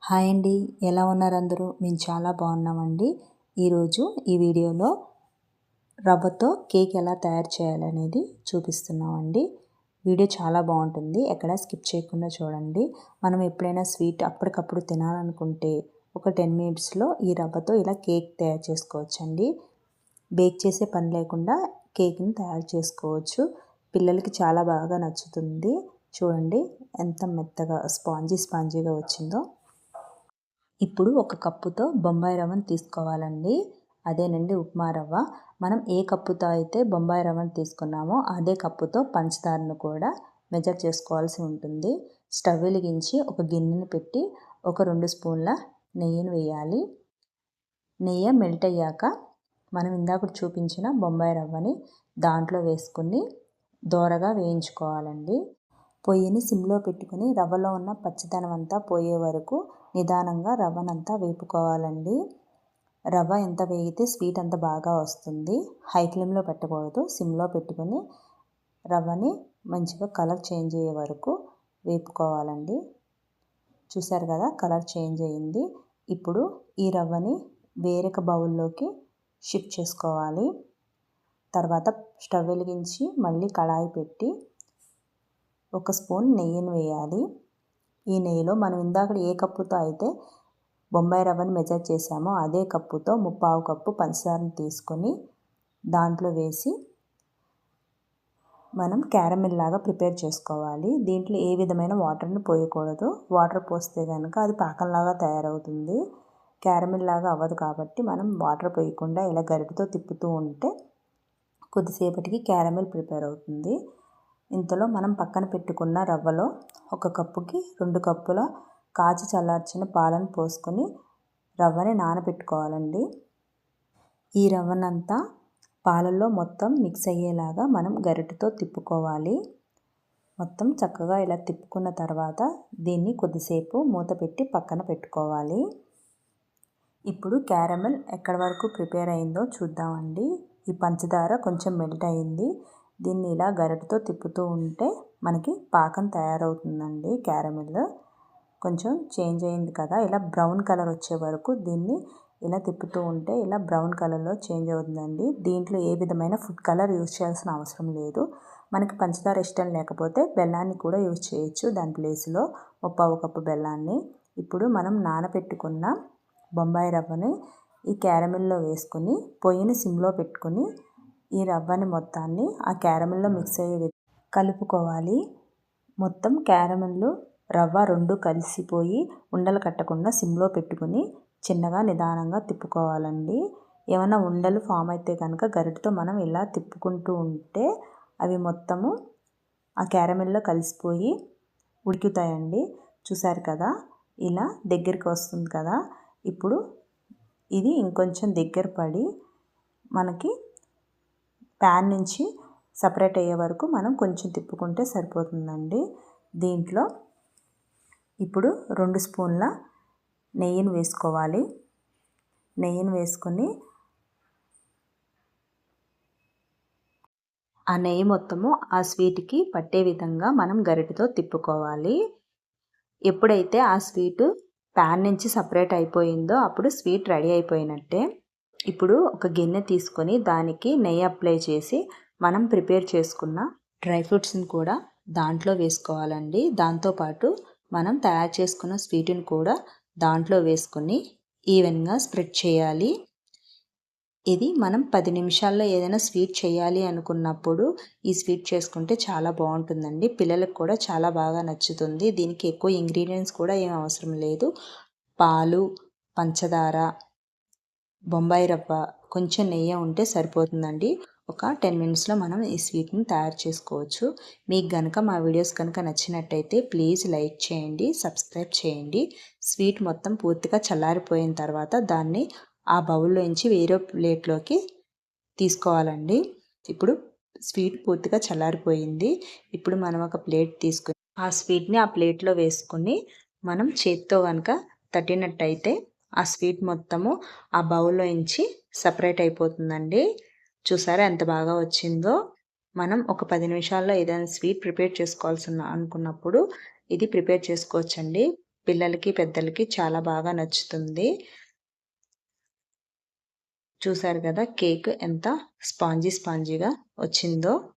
Hi అండి, ఎలా ఉన్నారు అందరూ? మేము చాలా బాగున్నామండి. ఈరోజు ఈ వీడియోలో రవ్వతో కేక్ ఎలా తయారు చేయాలనేది చూపిస్తున్నామండి. వీడియో చాలా బాగుంటుంది, ఎక్కడ స్కిప్ చేయకుండా చూడండి. మనం ఎప్పుడైనా స్వీట్ అప్పటికప్పుడు తినాలనుకుంటే ఒక 10 మినిట్స్లో ఈ రవ్వతో ఇలా కేక్ తయారు చేసుకోవచ్చండి. బేక్ చేసే పని లేకుండా కేక్ని తయారు చేసుకోవచ్చు. పిల్లలకి చాలా బాగా నచ్చుతుంది. చూడండి ఎంత మెత్తగా స్పాంజీగా వచ్చిందో. ఇప్పుడు ఒక కప్పుతో బొంబాయి రవ్వను తీసుకోవాలండి. అదేనండి ఉప్మా రవ్వ. మనం ఏ కప్పుతో అయితే బొంబాయి రవ్వను తీసుకున్నామో అదే కప్పుతో పంచదారను కూడా మెజర్ చేసుకోవాల్సి ఉంటుంది. స్టవ్ వెలిగించి ఒక గిన్నెను పెట్టి ఒక 2 స్పూన్ల నెయ్యిని వేయాలి. నెయ్యి మెల్ట్ అయ్యాక మనం ఇందాక చూపించిన బొంబాయి రవ్వని దాంట్లో వేసుకుని దోరగా వేయించుకోవాలండి. పొయ్యిని సిమ్లో పెట్టుకుని రవ్వలో ఉన్న పచ్చిదనం అంతా పోయే వరకు నిదానంగా రవ్వనంతా వేపుకోవాలండి. రవ్వ ఎంత వేగితే స్వీట్ అంత బాగా వస్తుంది. హై ఫ్లేమ్లో పెట్టకూడదు, సిమ్లో పెట్టుకుని రవ్వని మంచిగా కలర్ చేంజ్ అయ్యే వరకు వేపుకోవాలండి. చూసారు కదా, కలర్ చేంజ్ అయ్యింది. ఇప్పుడు ఈ రవ్వని వేరొక బౌల్లోకి షిఫ్ట్ చేసుకోవాలి. తర్వాత స్టవ్ వెలిగించి మళ్ళీ కళాయి పెట్టి 1 స్పూన్ నెయ్యిని వేయాలి. ఈ నెయ్యిలో మనం ఇందాక ఏ కప్పుతో అయితే బొంబాయి రవ్వని మెజర్ చేసామో అదే కప్పుతో 3/4 కప్పు పంచదారని తీసుకొని దాంట్లో వేసి మనం క్యారమెల్ లాగా ప్రిపేర్ చేసుకోవాలి. దీంట్లో ఏ విధమైన వాటర్ని పోయకూడదు. వాటర్ పోస్తే కనుక అది పాకంలాగా తయారవుతుంది. క్యారమెల్ లాగా అవ్వదు కాబట్టి మనం వాటర్ పోయకుండా ఇలా గరిటెతో తిప్పుతూ ఉంటే కొద్దిసేపటికి క్యారమెల్ ప్రిపేర్ అవుతుంది. ఇంతలో మనం పక్కన పెట్టుకున్న రవ్వలో 1 కప్పుకి 2 కప్పుల కాచి చల్లార్చిన పాలను పోసుకొని రవ్వని నానబెట్టుకోవాలండి. ఈ రవ్వనంతా పాలల్లో మొత్తం మిక్స్ అయ్యేలాగా మనం గరిటెతో తిప్పుకోవాలి. మొత్తం చక్కగా ఇలా తిప్పుకున్న తర్వాత దీన్ని కొద్దిసేపు మూత పెట్టి పక్కన పెట్టుకోవాలి. ఇప్పుడు క్యారమెల్ ఎక్కడి వరకు ప్రిపేర్ అయిందో చూద్దామండి. ఈ పంచదార కొంచెం మెల్ట్ అయింది. దీన్ని ఇలా గరిటెతో తిప్పుతూ ఉంటే మనకి పాకం తయారవుతుందండి. క్యారమెల్ కొంచెం చేంజ్ అయింది కదా, ఇలా బ్రౌన్ కలర్ వచ్చే వరకు దీన్ని ఇలా తిప్పుతూ ఉంటే ఇలా బ్రౌన్ కలర్లో చేంజ్ అవుతుందండి. దీంట్లో ఏ విధమైన ఫుడ్ కలర్ యూజ్ చేయాల్సిన అవసరం లేదు. మనకి పంచదార ఇష్టం లేకపోతే బెల్లాన్ని కూడా యూజ్ చేయొచ్చు దాని ప్లేస్లో, 1/4 కప్పు బెల్లాన్ని. ఇప్పుడు మనం నానబెట్టుకున్న బొంబాయి రవ్వని ఈ క్యారమెల్లో వేసుకుని పొయ్యిని సిమ్లో పెట్టుకుని ఈ రవ్వని మొత్తాన్ని ఆ క్యారమెల్లో మిక్స్ అయ్యే కలుపుకోవాలి. మొత్తం క్యారమెల్ రవ్వ 2 కలిసిపోయి ఉండలు కట్టకుండా సిమ్లో పెట్టుకుని చిన్నగా నిదానంగా తిప్పుకోవాలండి. ఏమైనా ఉండలు ఫామ్ అయితే కనుక గరిటెతో మనం ఇలా తిప్పుకుంటూ ఉంటే అవి మొత్తము ఆ క్యారమెల్లో కలిసిపోయి ఉడుకుతాయండి. చూసారు కదా, ఇలా దగ్గరికి వస్తుంది కదా. ఇప్పుడు ఇది ఇంకొంచెం దగ్గర పడి మనకి ప్యాన్ నుంచి సపరేట్ అయ్యే వరకు మనం కొంచెం తిప్పుకుంటే సరిపోతుందండి. దీంట్లో ఇప్పుడు 2 స్పూన్ల నెయ్యిని వేసుకోవాలి. నెయ్యిని వేసుకొని ఆ నెయ్యి మొత్తము ఆ స్వీట్కి పట్టే విధంగా మనం గరిటెతో తిప్పుకోవాలి. ఎప్పుడైతే ఆ స్వీటు ప్యాన్ నుంచి సపరేట్ అయిపోయిందో అప్పుడు స్వీట్ రెడీ అయిపోయినట్టే. ఇప్పుడు ఒక గిన్నె తీసుకొని దానికి నెయ్యి అప్లై చేసి మనం ప్రిపేర్ చేసుకున్న డ్రై ఫ్రూట్స్ని కూడా దాంట్లో వేసుకోవాలండి. దాంతోపాటు మనం తయారు చేసుకున్న స్వీట్ని కూడా దాంట్లో వేసుకొని ఈవెన్గా స్ప్రెడ్ చేయాలి. ఇది మనం 10 నిమిషాల్లో ఏదైనా స్వీట్ చేయాలి అనుకున్నప్పుడు ఈ స్వీట్ చేసుకుంటే చాలా బాగుంటుందండి. పిల్లలకు కూడా చాలా బాగా నచ్చుతుంది. దీనికి ఎక్కువ ఇంగ్రీడియంట్స్ కూడా ఏం అవసరం లేదు. పాలు, పంచదార, బొంబాయి రవ్వ, కొంచెం నెయ్యి ఉంటే సరిపోతుందండి. ఒక 10 మినిట్స్లో మనం ఈ స్వీట్ని తయారు చేసుకోవచ్చు. మీకు కనుక మా వీడియోస్ కనుక నచ్చినట్టయితే ప్లీజ్ లైక్ చేయండి, సబ్స్క్రైబ్ చేయండి. స్వీట్ మొత్తం పూర్తిగా చల్లారిపోయిన తర్వాత దాన్ని ఆ బౌల్లోంచి వేరే ప్లేట్లోకి తీసుకోవాలండి. ఇప్పుడు స్వీట్ పూర్తిగా చల్లారిపోయింది. ఇప్పుడు మనం ఒక ప్లేట్ తీసుకుని ఆ స్వీట్ని ఆ ప్లేట్లో వేసుకుని మనం చేత్తో కనుక తట్టినట్టయితే ఆ స్వీట్ మొత్తము ఆ బౌల్లోంచి సపరేట్ అయిపోతుందండి. చూసారా ఎంత బాగా వచ్చిందో. మనం ఒక 10 నిమిషాల్లో ఏదైనా స్వీట్ ప్రిపేర్ చేసుకోవాల్సిన అనుకున్నప్పుడు ఇది ప్రిపేర్ చేసుకోవచ్చండి. పిల్లలకి పెద్దలకి చాలా బాగా నచ్చుతుంది. చూసారు కదా కేక్ ఎంత స్పాంజీగా వచ్చిందో.